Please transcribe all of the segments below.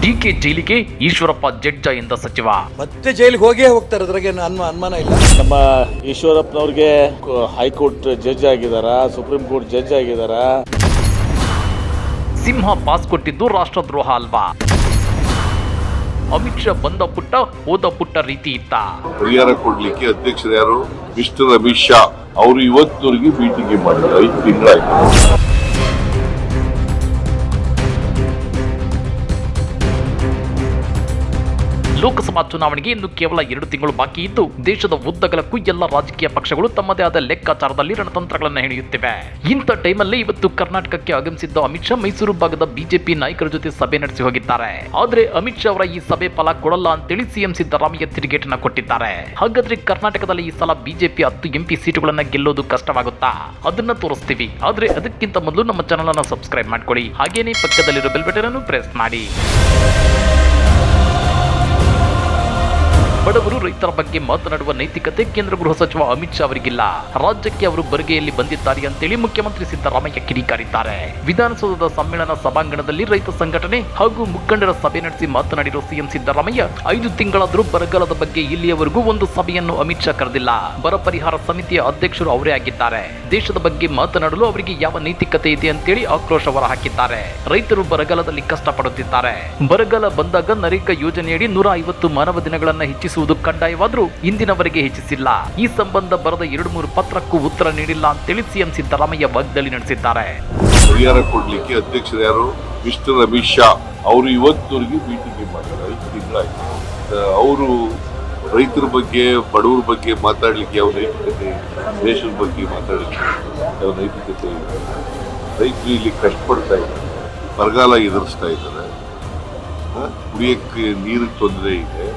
DK ಜೈಲಿಗೆ Eshwarappa judge ಎಂದ ಸಚಿವ. ಮತ್ತೆ ಜೈಲಿಗೆ ಹೋಗೇ ಹೋಗ್ತಾರೆ, ಅದ್ರಾಗೆ ಅನುಮಾನ ಇಲ್ಲ. ನಮ್ಮ ಈಶ್ವರಪ್ಪನವ್ರಿಗೆ ಹೈಕೋರ್ಟ್ ಜಡ್ಜ್ ಆಗಿದಾರ, ಸುಪ್ರೀಂ ಕೋರ್ಟ್ ಜಡ್ಜ್ ಆಗಿದಾರ. ಸಿಂಹ ಪಾಸ್ ಕೊಟ್ಟಿದ್ದು ರಾಷ್ಟ್ರದ್ರೋಹ ಅಲ್ವಾ? ಅಮಿತ್ ಶಾ ಬಂದ ಪುಟ್ಟ ಹೋದ ಪುಟ್ಟ ರೀತಿ ಇತ್ತ. ಪರಿಹಾರ ಕೊಡ್ಲಿಕ್ಕೆ ಅಧ್ಯಕ್ಷರು ಯಾರು? ಮಿಸ್ಟರ್ ಅಮಿತ್ ಶಾ. ಅವರು ಇವತ್ತಿನವರೆಗೆ ಮೀಟಿಂಗ್ ಮಾಡಿದ್ರು, 5 ತಿಂಗಳಾಯ್ತು. ಲೋಕಸಭಾ ಚುನಾವಣೆಗೆ ಇನ್ನು ಕೇವಲ 2 ತಿಂಗಳು ಬಾಕಿ ಇದ್ದು ದೇಶದ ಉದ್ದಗಲಕ್ಕೂ ಎಲ್ಲ ರಾಜಕೀಯ ಪಕ್ಷಗಳು ತಮ್ಮದೇ ಆದ ಲೆಕ್ಕಾಚಾರದಲ್ಲಿ ರಣತಂತ್ರಗಳನ್ನು ಹೆಣೆಯುತ್ತಿವೆ. ಇಂಥ ಟೈಮಲ್ಲಿ ಇವತ್ತು ಕರ್ನಾಟಕಕ್ಕೆ ಆಗಮಿಸಿದ್ದ ಅಮಿತ್ ಶಾ ಮೈಸೂರು ಭಾಗದ ಬಿಜೆಪಿ ನಾಯಕರ ಜೊತೆ ಸಭೆ ನಡೆಸಿ ಹೋಗಿದ್ದಾರೆ. ಆದ್ರೆ ಅಮಿತ್ ಶಾ ಅವರ ಈ ಸಭೆ ಫಲ ಕೊಡಲ್ಲ ಅಂತೇಳಿ ಸಿಎಂ ಸಿದ್ದರಾಮಯ್ಯ ತಿರುಗೇಟನ್ನ ಕೊಟ್ಟಿದ್ದಾರೆ. ಹಾಗಾದ್ರೆ ಕರ್ನಾಟಕದಲ್ಲಿ ಈ ಸಲ ಬಿಜೆಪಿ 10 MP ಸೀಟುಗಳನ್ನ ಗೆಲ್ಲೋದು ಕಷ್ಟವಾಗುತ್ತಾ? ಅದನ್ನ ತೋರಿಸ್ತೀವಿ. ಆದ್ರೆ ಅದಕ್ಕಿಂತ ಮೊದಲು ನಮ್ಮ ಚಾನೆಲ್ ಅನ್ನು ಸಬ್ಸ್ಕ್ರೈಬ್ ಮಾಡ್ಕೊಳ್ಳಿ, ಹಾಗೇನೇ ಪಕ್ಕದಲ್ಲಿರೋ ಬೆಲ್ ಬಟನ್ ಅನ್ನು ಪ್ರೆಸ್ ಮಾಡಿ. ಬಡವರು ರೈತರ ಬಗ್ಗೆ ಮಾತನಾಡುವ ನೈತಿಕತೆ ಕೇಂದ್ರ ಗೃಹ ಸಚಿವ ಅಮಿತ್ ಶಾ ಅವರಿಗಿಲ್ಲ. ರಾಜ್ಯಕ್ಕೆ ಅವರು ಬರಿಗೆಯಲ್ಲಿ ಬಂದಿದ್ದಾರೆ ಅಂತೇಳಿ ಮುಖ್ಯಮಂತ್ರಿ ಸಿದ್ದರಾಮಯ್ಯ ಕಿಡಿಕಾರಿದ್ದಾರೆ. ವಿಧಾನಸೌಧದ ಸಮ್ಮೇಳನ ಸಭಾಂಗಣದಲ್ಲಿ ರೈತ ಸಂಘಟನೆ ಹಾಗೂ ಮುಖಂಡರ ಸಭೆ ನಡೆಸಿ ಮಾತನಾಡಿರುವ ಸಿಎಂ ಸಿದ್ದರಾಮಯ್ಯ 5 ತಿಂಗಳಾದರೂ ಬರಗಾಲದ ಬಗ್ಗೆ ಇಲ್ಲಿಯವರೆಗೂ ಒಂದು ಸಭೆಯನ್ನು ಅಮಿತ್ ಶಾ ಕರೆದಿಲ್ಲ. ಬರ ಪರಿಹಾರ ಸಮಿತಿಯ ಅಧ್ಯಕ್ಷರು ಅವರೇ ಆಗಿದ್ದಾರೆ. ದೇಶದ ಬಗ್ಗೆ ಮಾತನಾಡಲು ಅವರಿಗೆ ಯಾವ ನೈತಿಕತೆ ಇದೆ ಅಂತೇಳಿ ಆಕ್ರೋಶ ಹೊರಹಾಕಿದ್ದಾರೆ. ರೈತರು ಬರಗಾಲದಲ್ಲಿ ಕಷ್ಟಪಡುತ್ತಿದ್ದಾರೆ. ಬರಗಾಲ ಬಂದಾಗ ನರೇಗಾ ಯೋಜನೆಯಡಿ 150 ಮಾನವ ದಿನಗಳನ್ನು ಹೆಚ್ಚಿಸುವುದು ಕಡ್ಡಾಯವಾದರೂ ಇಂದಿನವರೆಗೆ ಹೆಚ್ಚಿಸಿಲ್ಲ. ಈ ಸಂಬಂಧ ಬರೆದ 2-3 ಪತ್ರಕ್ಕೂ ಉತ್ತರ ನೀಡಿಲ್ಲ ಅಂತೇಳಿ ಸಿಎಂ ಸಿದ್ದರಾಮಯ್ಯ ವಾಗ್ದಾಳಿ ನಡೆಸಿದ್ದಾರೆ. ಪರಿಹಾರ ಕೊಡ್ಲಿಕ್ಕೆ ಅಧ್ಯಕ್ಷರು ಯಾರು? ಮಿಸ್ಟರ್ ಅಮಿತ್ ಶಾ. ಅವರು ಇವತ್ತಿನವರೆಗೆ ಮೀಟಿಂಗ್ ಮಾಡಿದ್ರು, 5 ತಿಂಗಳಾಯ್ತು. ಅವರು ರೈತರ ಬಗ್ಗೆ, ಬಡವರ ಬಗ್ಗೆ ಮಾತಾಡ್ಲಿಕ್ಕೆ ಯಾವ ನೈತಿಕತೆ? ದೇಶದ ಬಗ್ಗೆ ಮಾತಾಡ್ಲಿಕ್ಕೆ ಯಾವ ನೈತಿಕತೆ ಇದೆ? ರೈತರು ಇಲ್ಲಿ ಕಷ್ಟಪಡ್ತಾ ಇದ್ದಾರೆ, ಬರಗಾಲ ಎದುರಿಸ್ತಾ ಇದ್ದಾರೆ, ಕುಡಿಯಕ್ಕೆ ನೀರಿಗೆ ತೊಂದರೆ ಇದೆ,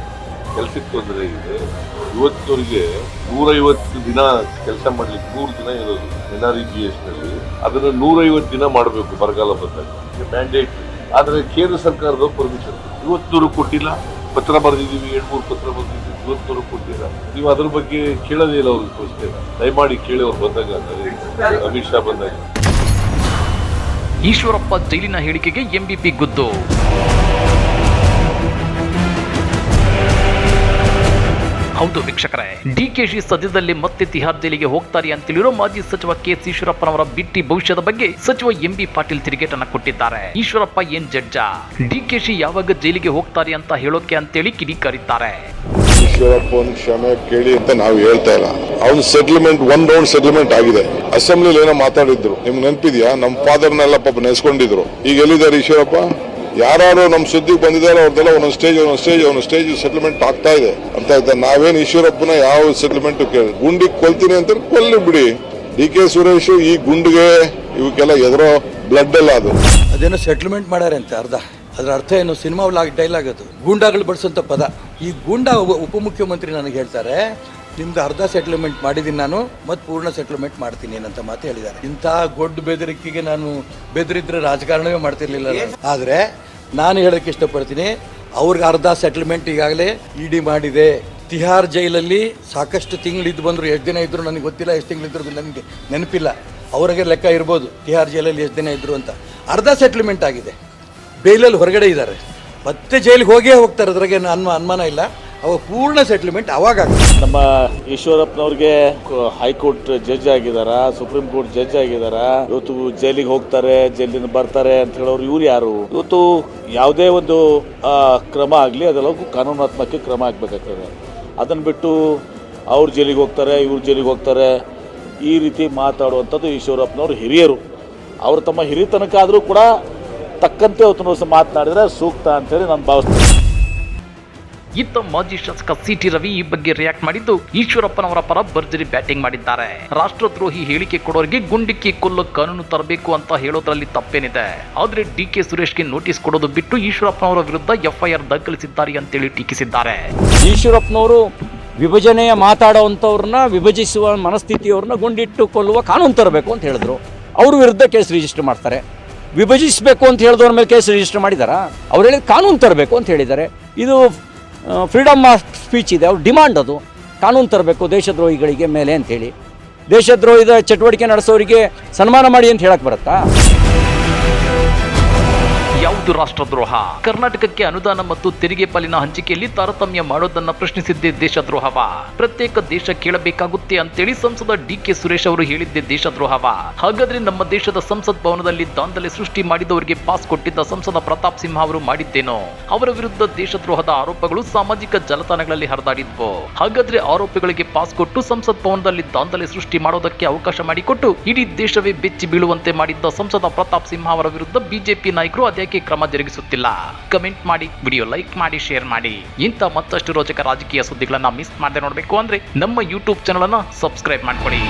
ಕೆಲಸಕ್ಕೆ ತೊಂದರೆ ಇದೆ. ಇವತ್ತವರೆಗೆ 150 ದಿನ ಕೆಲಸ ಮಾಡ್ಲಿಕ್ಕೆ 100 ದಿನ ಇರೋದು NREGS ನಲ್ಲಿ. ಅದನ್ನ 150 ದಿನ ಮಾಡಬೇಕು ಬರಗಾಲ ಬಂದಾಗ, ಮ್ಯಾಂಡೇಟ್. ಆದ್ರೆ ಕೇಂದ್ರ ಸರ್ಕಾರದ ಪರ್ಮಿಷನ್ ಇವತ್ತೂರು ಕೊಟ್ಟಿಲ್ಲ. ಪತ್ರ ಬರೆದಿದ್ದೀವಿ, 2-3 ಪತ್ರ ಬರೆದಿದ್ದೀವಿ, ಇವತ್ತೂರು ಕೊಟ್ಟಿಲ್ಲ. ನೀವು ಅದ್ರ ಬಗ್ಗೆ ಕೇಳೋದೇ ಇಲ್ಲ. ಅವ್ರಿಗೆ ತೋರಿಸ್ತೇವೆ, ದಯಮಾಡಿ ಕೇಳಿ ಅವ್ರು ಬಂದಾಗ, ಅಮಿತ್ ಶಾ ಬಂದಾಗ. ಈಶ್ವರಪ್ಪ ಜೈಲಿನ ಹೇಳಿಕೆಗೆ MBP ಗುದ್ದು. ಹೌದು ವೀಕ್ಷಕರೇ, ಡಿಕೆಶಿ ಸದ್ಯದಲ್ಲಿ ಮತ್ತೆ ತಿಹಾರ್ ಜೈಲಿಗೆ ಹೋಗ್ತಾರೆ ಅಂತೇಳಿರೋ ಮಾಜಿ ಸಚಿವ KS ಈಶ್ವರಪ್ಪನವರ ಬಿಟ್ಟಿ ಭವಿಷ್ಯದ ಬಗ್ಗೆ ಸಚಿವ MB ಪಾಟೀಲ್ ತಿರುಗೇಟನ್ನ ಕೊಟ್ಟಿದ್ದಾರೆ. ಈಶ್ವರಪ್ಪ ಏನ್ ಜಡ್ಜ? ಡಿಕೆಶಿ ಯಾವಾಗ ಜೈಲಿಗೆ ಹೋಗ್ತಾರೆ ಅಂತ ಹೇಳೋಕೆ ಅಂತೇಳಿ ಕಿಡಿಕಾರಿದ್ದಾರೆ. ಈಶ್ವರಪ್ಪನ ಕ್ಷಮೆ ಕೇಳಿ ಅಂತ ನಾವು ಹೇಳ್ತಾ ಇಲ್ಲ. ಅವ್ನ ಸೆಟಲ್ಮೆಂಟ್ 1 ರೌಂಡ್ ಸೆಟಲ್ಮೆಂಟ್ ಆಗಿದೆ. ಅಸೆಂಬ್ಲಿಲಿ ಏನೋ ಮಾತಾಡಿದ್ರು, ನಿಮ್ಗೆ ನೆನಪಿದ್ಯಾ? ನಮ್ಮ ಫಾದರ್ನೆಲ್ಲ ಪಾಪ ನೆನೆಸ್ಕೊಂಡಿದ್ರು. ಈಗ ಎಲ್ಲಿದ್ದಾರೆ ಈಶ್ವರಪ್ಪ? ಯಾರು ನಮ್ಮ ಸುದ್ದಿಗೆ ಬಂದಿದ್ದಾರೆ ಅವ್ರದ್ದೆಲ್ಲ ಒಂದೊಂದು ಸ್ಟೇಜ್ ಸೆಟಲ್ಮೆಂಟ್ ಆಗ್ತಾ ಇದೆ ಅಂತ ಆಯ್ತಾ? ನಾವೇನು ಈಶ್ವರಪ್ಪನ ಯಾವ ಸೆಟಲ್ಮೆಂಟ್ ಕೇಳಿ ಗುಂಡಿಗೆ ಕೊಲ್ತೀನಿ ಅಂತ ಕೊಲ್ಲಿ ಬಿಡಿ. DK ಸುರೇಶ್ ಈ ಗುಂಡಿಗೆ ಇವಕ್ಕೆಲ್ಲ ಎದುರೋ ಬ್ಲಡ್ ಎಲ್ಲ ಅದೇನೋ ಸೆಟಲ್ಮೆಂಟ್ ಮಾಡ್ಯಾರ ಅಂತ ಅದ್ರ ಅರ್ಥ ಏನು? ಸಿನಿಮಾ ಡೈಲಾಗ್ ಅದು, ಗೂಂಡಾಗಳು ಬಳಸೋಂಥ ಪದ. ಈ ಗೂಂಡಾ ಉಪಮುಖ್ಯಮಂತ್ರಿ ನನಗೆ ಹೇಳ್ತಾರೆ, ನಿಮ್ದು ಅರ್ಧ ಸೆಟಲ್ಮೆಂಟ್ ಮಾಡಿದ್ದೀನಿ ನಾನು, ಮತ್ತೆ ಪೂರ್ಣ ಸೆಟಲ್ಮೆಂಟ್ ಮಾಡ್ತೀನಿ ಏನಂತ ಮಾತು ಹೇಳಿದ್ದಾರೆ. ಇಂಥ ಗೊಡ್ಡ ಬೆದರಿಕೆಗೆ ನಾನು ಬೆದರಿದ್ರೆ ರಾಜಕಾರಣವೇ ಮಾಡ್ತಿರ್ಲಿಲ್ಲ. ಆದರೆ ನಾನು ಹೇಳೋಕ್ಕೆ ಇಷ್ಟಪಡ್ತೀನಿ, ಅವ್ರಿಗೆ ಅರ್ಧ ಸೆಟಲ್ಮೆಂಟ್ ಈಗಾಗಲೇ ED ಮಾಡಿದೆ. ತಿಹಾರ್ ಜೈಲಲ್ಲಿ ಸಾಕಷ್ಟು ತಿಂಗಳಿದ್ದು ಬಂದರು. ಎಷ್ಟು ದಿನ ಇದ್ರು ನನಗೆ ಗೊತ್ತಿಲ್ಲ, ಎಷ್ಟು ತಿಂಗಳಿದ್ರು ನನಗೆ ನೆನಪಿಲ್ಲ. ಅವ್ರಿಗೆ ಲೆಕ್ಕ ಇರ್ಬೋದು ತಿಹಾರ್ ಜೈಲಲ್ಲಿ ಎಷ್ಟು ದಿನ ಇದ್ರು ಅಂತ. ಅರ್ಧ ಸೆಟಲ್ಮೆಂಟ್ ಆಗಿದೆ, ಬೇಲಲ್ಲಿ ಹೊರಗಡೆ ಇದ್ದಾರೆ. ಮತ್ತೆ ಜೈಲಿಗೆ ಹೋಗೇ ಹೋಗ್ತಾರೆ, ಅದ್ರಾಗೆ ಅನುಮಾನ ಇಲ್ಲ. ಅವಾಗ ಪೂರ್ಣ ಸೆಟಲ್ಮೆಂಟ್ ಅವಾಗ. ನಮ್ಮ ಈಶ್ವರಪ್ಪನವ್ರಿಗೆ ಹೈಕೋರ್ಟ್ ಜಡ್ಜ್ ಆಗಿದಾರ, ಸುಪ್ರೀಂ ಕೋರ್ಟ್ ಜಡ್ಜ್ ಆಗಿದಾರ. ಇವತ್ತು ಜೈಲಿಗೆ ಹೋಗ್ತಾರೆ, ಜೈಲಿಂದ ಬರ್ತಾರೆ ಅಂತ ಹೇಳೋರು ಇವ್ರು ಯಾರು? ಇವತ್ತು ಯಾವುದೇ ಒಂದು ಕ್ರಮ ಆಗಲಿ ಅದೆಲ್ಲಕ್ಕೂ ಕಾನೂನಾತ್ಮಕ ಕ್ರಮ ಆಗಬೇಕಾಗ್ತದೆ. ಅದನ್ನು ಬಿಟ್ಟು ಅವ್ರು ಜೈಲಿಗೆ ಹೋಗ್ತಾರೆ, ಇವ್ರು ಜೈಲಿಗೆ ಹೋಗ್ತಾರೆ, ಈ ರೀತಿ ಮಾತಾಡುವಂಥದ್ದು ಈಶ್ವರಪ್ಪನವ್ರು ಹಿರಿಯರು. ಅವರು ತಮ್ಮ ಹಿರಿತನಕ ಆದರೂ ಕೂಡ ತಕ್ಕಂತೆ ಅವತ್ತು ಮಾತನಾಡಿದ್ರೆ ಸೂಕ್ತ ಅಂತೇಳಿ ನಾನು ಭಾವಿಸ್ತೇನೆ. ಇತ್ತ ಮಾಜಿ ಶಾಸಕ CT ರವಿ ಈ ಬಗ್ಗೆ ರಿಯಾಕ್ಟ್ ಮಾಡಿದ್ದು ಈಶ್ವರಪ್ಪನವರ ಪರ ಭರ್ಜರಿ ಬ್ಯಾಟಿಂಗ್ ಮಾಡಿದ್ದಾರೆ. ರಾಷ್ಟ್ರದ್ರೋಹಿ ಹೇಳಿಕೆ ಕೊಡೋರಿಗೆ ಗುಂಡಿಕ್ಕಿ ಕೊಲ್ಲೋ ಕಾನೂನು ತರಬೇಕು ಅಂತ ಹೇಳೋದ್ರಲ್ಲಿ ತಪ್ಪೇನಿದೆ. ಆದ್ರೆ DK ಸುರೇಶ್ಗೆ ನೋಟಿಸ್ ಕೊಡೋದು ಬಿಟ್ಟು ಈಶ್ವರಪ್ಪನವರ ವಿರುದ್ಧ FIR ದಾಖಲಿಸಿದ್ದಾರೆ ಅಂತೇಳಿ ಟೀಕಿಸಿದ್ದಾರೆ. ಈಶ್ವರಪ್ಪನವರು ವಿಭಜನೆಯ ಮಾತಾಡುವಂಥವ್ರನ್ನ, ವಿಭಜಿಸುವ ಮನಸ್ಥಿತಿಯವ್ರನ್ನ ಗುಂಡಿಟ್ಟು ಕೊಲ್ಲುವ ಕಾನೂನು ತರಬೇಕು ಅಂತ ಹೇಳಿದ್ರು. ಅವ್ರ ವಿರುದ್ಧ ಕೇಸ್ ರಿಜಿಸ್ಟರ್ ಮಾಡ್ತಾರೆ. ವಿಭಜಿಸಬೇಕು ಅಂತ ಹೇಳಿದವ್ರ ಮೇಲೆ ಕೇಸ್ ರಿಜಿಸ್ಟರ್ ಮಾಡಿದಾರಾ? ಅವ್ರು ಹೇಳಿದ ಕಾನೂನು ತರಬೇಕು ಅಂತ ಹೇಳಿದ್ದಾರೆ. ಇದು ಫ್ರೀಡಮ್ ಆಫ್ ಸ್ಪೀಚ್ ಇದೆ, ಅವ್ರ ಡಿಮಾಂಡ್ ಅದು. ಕಾನೂನು ತರಬೇಕು ದೇಶದ್ರೋಹಿಗಳಿಗೆ ಮೇಲೆ ಅಂತೇಳಿ. ದೇಶದ್ರೋಹದ ಚಟುವಟಿಕೆ ನಡೆಸೋರಿಗೆ ಸನ್ಮಾನ ಮಾಡಿ ಅಂತ ಹೇಳಕ್ಕೆ ಬರುತ್ತಾ? ಯಾವುದು ಇದು ರಾಷ್ಟ್ರದ್ರೋಹ. ಕರ್ನಾಟಕಕ್ಕೆ ಅನುದಾನ ಮತ್ತು ತೆರಿಗೆ ಪಾಲಿನ ಹಂಚಿಕೆಯಲ್ಲಿ ತಾರತಮ್ಯ ಮಾಡೋದನ್ನ ಪ್ರಶ್ನಿಸಿದ್ದೇ ದೇಶದ್ರೋಹವ. ಪ್ರತ್ಯೇಕ ದೇಶ ಕೇಳಬೇಕಾಗುತ್ತೆ ಅಂತೇಳಿ ಸಂಸದ ಡಿಕೆ ಸುರೇಶ್ ಅವರು ಹೇಳಿದ್ದೇ ದೇಶದ್ರೋಹವ. ಹಾಗಾದ್ರೆ ನಮ್ಮ ದೇಶದ ಸಂಸತ್ ಭವನದಲ್ಲಿ ದಾಂಧಲೆ ಸೃಷ್ಟಿ ಮಾಡಿದವರಿಗೆ ಪಾಸ್ ಕೊಟ್ಟಿದ್ದ ಸಂಸದ ಪ್ರತಾಪ್ ಸಿಂಹ ಅವರು ಮಾಡಿದ್ದೇನೋ? ಅವರ ವಿರುದ್ಧ ದೇಶದ್ರೋಹದ ಆರೋಪಗಳು ಸಾಮಾಜಿಕ ಜಾಲತಾಣಗಳಲ್ಲಿ ಹರಿದಾಡಿದ್ವು. ಹಾಗಾದ್ರೆ ಆರೋಪಿಗಳಿಗೆ ಪಾಸ್ ಕೊಟ್ಟು ಸಂಸತ್ ಭವನದಲ್ಲಿ ದಾಂಧಲೆ ಸೃಷ್ಟಿ ಮಾಡೋದಕ್ಕೆ ಅವಕಾಶ ಮಾಡಿಕೊಟ್ಟು ಇಡೀ ದೇಶವೇ ಬೆಚ್ಚಿ ಬೀಳುವಂತೆ ಮಾಡಿದ್ದ ಸಂಸದ ಪ್ರತಾಪ್ ಸಿಂಹ ಅವರ ವಿರುದ್ಧ ಬಿಜೆಪಿ ನಾಯಕರು ಅದ್ಯಾಕೆ ಕ್ರಮ ಜರುಗಿಸುತ್ತಿಲ್ಲ? ಕಮೆಂಟ್ ಮಾಡಿ, ವಿಡಿಯೋ ಲೈಕ್ ಮಾಡಿ, ಶೇರ್ ಮಾಡಿ. ಇಂಥ ಮತ್ತಷ್ಟು ರೋಚಕ ರಾಜಕೀಯ ಸುದ್ದಿಗಳನ್ನ ಮಿಸ್ ಮಾಡದೆ ನೋಡಬೇಕು ಅಂದ್ರೆ ನಮ್ಮ ಯೂಟ್ಯೂಬ್ ಚಾನಲ್ ಅನ್ನ ಸಬ್ಸ್ಕ್ರೈಬ್ ಮಾಡ್ಕೊಳ್ಳಿ.